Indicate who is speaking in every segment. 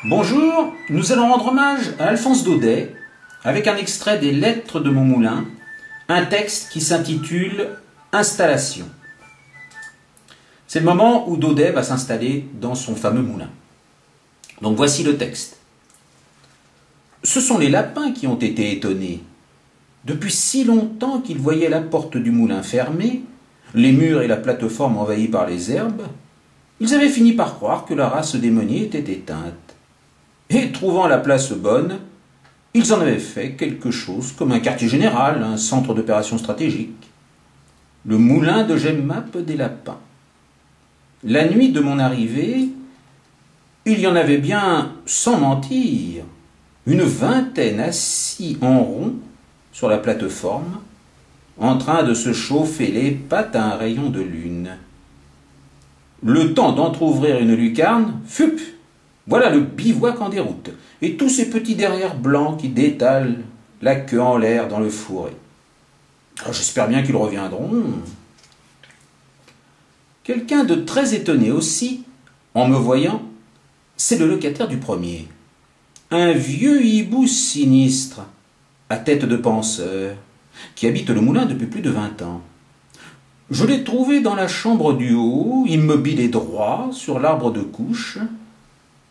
Speaker 1: Bonjour, nous allons rendre hommage à Alphonse Daudet avec un extrait des Lettres de mon moulin, un texte qui s'intitule Installation. C'est le moment où Daudet va s'installer dans son fameux moulin. Donc voici le texte. Ce sont les lapins qui ont été étonnés. Depuis si longtemps qu'ils voyaient la porte du moulin fermée, les murs et la plateforme envahis par les herbes, ils avaient fini par croire que la race des meuniers était éteinte. Et trouvant la place bonne, ils en avaient fait quelque chose comme un quartier général, un centre d'opération stratégique. Le moulin de Gemmap des lapins. La nuit de mon arrivée, il y en avait bien, sans mentir, une vingtaine assis en rond sur la plateforme, en train de se chauffer les pattes à un rayon de lune. Le temps d'entr'ouvrir une lucarne, fup, voilà le bivouac en déroute, et tous ces petits derrières blancs qui détalent la queue en l'air dans le fourré. J'espère bien qu'ils reviendront. Quelqu'un de très étonné aussi, en me voyant, c'est le locataire du premier. Un vieux hibou sinistre, à tête de penseur, qui habite le moulin depuis plus de 20 ans. Je l'ai trouvé dans la chambre du haut, immobile et droit, sur l'arbre de couche,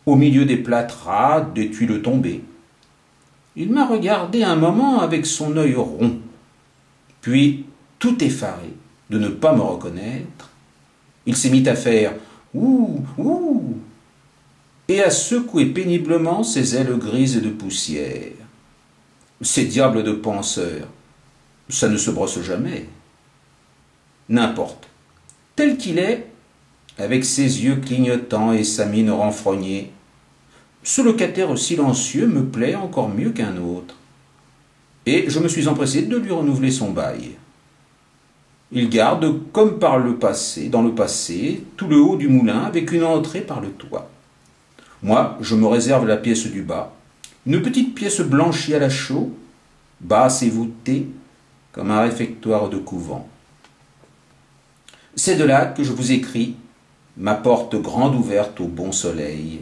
Speaker 1: au milieu des plâtras, des tuiles tombées. Il m'a regardé un moment avec son œil rond, puis, tout effaré de ne pas me reconnaître, il s'est mis à faire « ouh, ouh » et à secouer péniblement ses ailes grises de poussière. Ces diables de penseurs, ça ne se brosse jamais. N'importe. Tel qu'il est, avec ses yeux clignotants et sa mine renfrognée, ce locataire silencieux me plaît encore mieux qu'un autre. Et je me suis empressé de lui renouveler son bail. Il garde, comme par le passé, dans le passé, tout le haut du moulin avec une entrée par le toit. Moi, je me réserve la pièce du bas, une petite pièce blanchie à la chaux, basse et voûtée, comme un réfectoire de couvent. C'est de là que je vous écris, ma porte grande ouverte au bon soleil.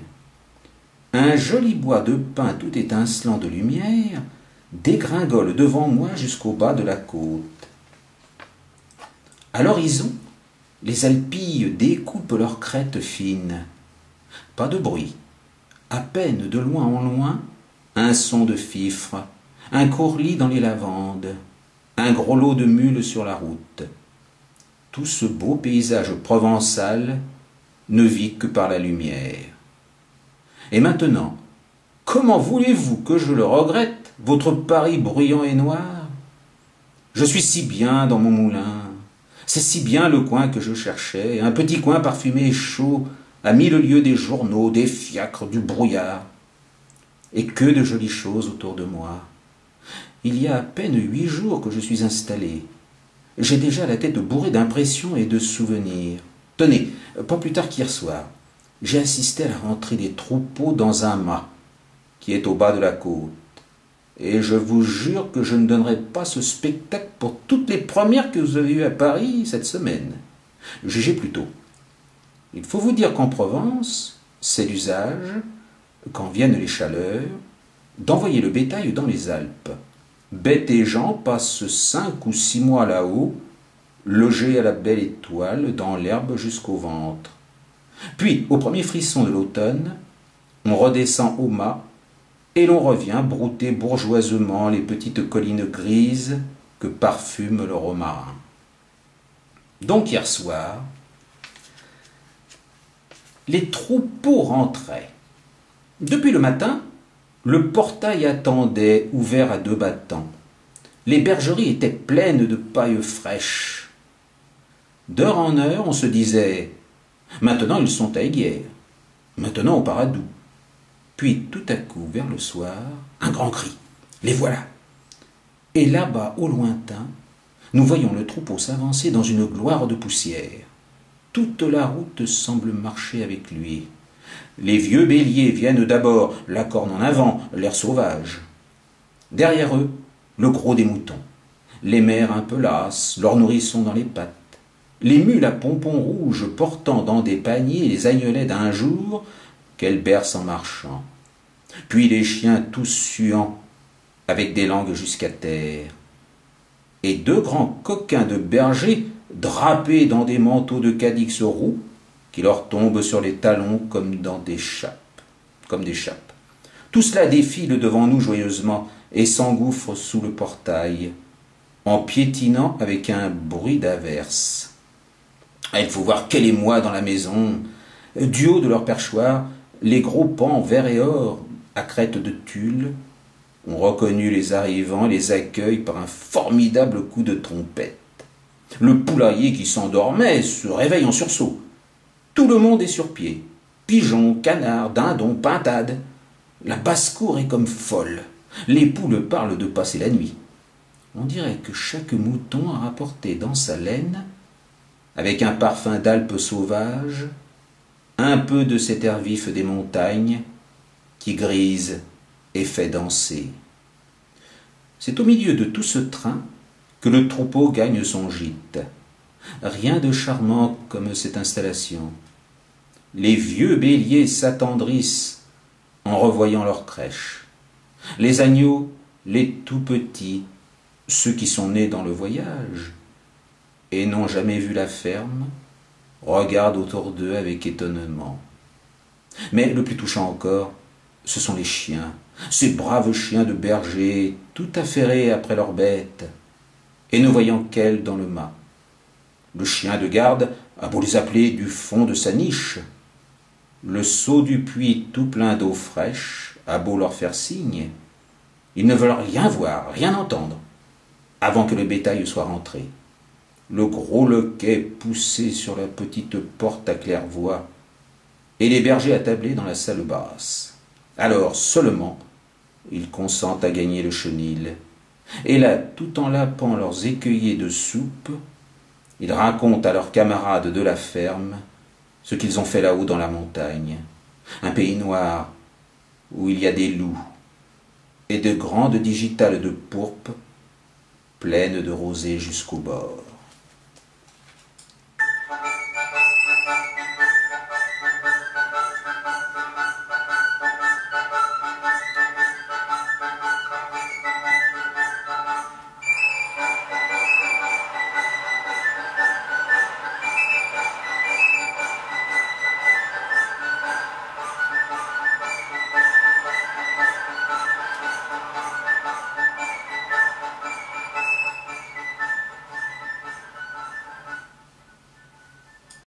Speaker 1: Un joli bois de pin tout étincelant de lumière dégringole devant moi jusqu'au bas de la côte. À l'horizon, les alpilles découpent leurs crêtes fines. Pas de bruit, à peine de loin en loin, un son de fifre, un courlis dans les lavandes, un gros lot de mules sur la route. Tout ce beau paysage provençal ne vit que par la lumière. Et maintenant, comment voulez-vous que je le regrette, votre Paris bruyant et noir? Je suis si bien dans mon moulin, c'est si bien le coin que je cherchais, un petit coin parfumé et chaud, à 1000 lieues des journaux, des fiacres, du brouillard. Et que de jolies choses autour de moi. Il y a à peine 8 jours que je suis installé. J'ai déjà la tête bourrée d'impressions et de souvenirs. Tenez, pas plus tard qu'hier soir, j'ai assisté à la rentrée des troupeaux dans un mât, qui est au bas de la côte. Et je vous jure que je ne donnerai pas ce spectacle pour toutes les premières que vous avez eues à Paris cette semaine. Jugez plutôt. Il faut vous dire qu'en Provence, c'est l'usage, quand viennent les chaleurs, d'envoyer le bétail dans les Alpes. Bêtes et gens passent 5 ou 6 mois là-haut, logés à la belle étoile, dans l'herbe jusqu'au ventre. Puis, au premier frisson de l'automne, on redescend au mât et l'on revient brouter bourgeoisement les petites collines grises que parfume le romarin. Donc hier soir, les troupeaux rentraient. Depuis le matin, le portail attendait, ouvert à 2 battants. Les bergeries étaient pleines de paille fraîche. D'heure en heure, on se disait « Maintenant, ils sont à Eyguières. Maintenant, au Paradou. » Puis, tout à coup, vers le soir, un grand cri. Les voilà. Et là-bas, au lointain, nous voyons le troupeau s'avancer dans une gloire de poussière. Toute la route semble marcher avec lui. Les vieux béliers viennent d'abord, la corne en avant, l'air sauvage. Derrière eux, le gros des moutons. Les mères un peu lasses, leurs nourrissons dans les pattes. Les mules à pompons rouges portant dans des paniers les agnelets d'un jour qu'elles bercent en marchant. puis les chiens tous suants, avec des langues jusqu'à terre, et deux grands coquins de bergers drapés dans des manteaux de cadix roux qui leur tombent sur les talons comme des chapes. Tout cela défile devant nous joyeusement et s'engouffre sous le portail, en piétinant avec un bruit d'averse. Il faut voir quel émoi dans la maison. Du haut de leur perchoir, les gros pans vert et or, à crête de tulle, ont reconnu les arrivants et les accueillent par un formidable coup de trompette. Le poulailler qui s'endormait se réveille en sursaut. Tout le monde est sur pied. Pigeons, canards, dindons, pintades. La basse-cour est comme folle. Les poules parlent de passer la nuit. On dirait que chaque mouton a rapporté dans sa laine, avec un parfum d'Alpes sauvages, un peu de cet air vif des montagnes qui grise et fait danser. C'est au milieu de tout ce train que le troupeau gagne son gîte. Rien de charmant comme cette installation. Les vieux béliers s'attendrissent en revoyant leur crèche. Les agneaux, les tout petits, ceux qui sont nés dans le voyage et n'ont jamais vu la ferme, regardent autour d'eux avec étonnement. Mais le plus touchant encore, ce sont les chiens, ces braves chiens de berger, tout affairés après leurs bêtes, et ne voyant qu'elles dans le mât. Le chien de garde a beau les appeler du fond de sa niche, le seau du puits tout plein d'eau fraîche a beau leur faire signe, ils ne veulent rien voir, rien entendre, avant que le bétail soit rentré. Le gros loquet poussé sur la petite porte à claire-voie, et les bergers attablés dans la salle basse. Alors seulement, ils consentent à gagner le chenil, et là, tout en lapant leurs écueillers de soupe, ils racontent à leurs camarades de la ferme ce qu'ils ont fait là-haut dans la montagne, un pays noir où il y a des loups et de grandes digitales de pourpre pleines de rosée jusqu'au bord.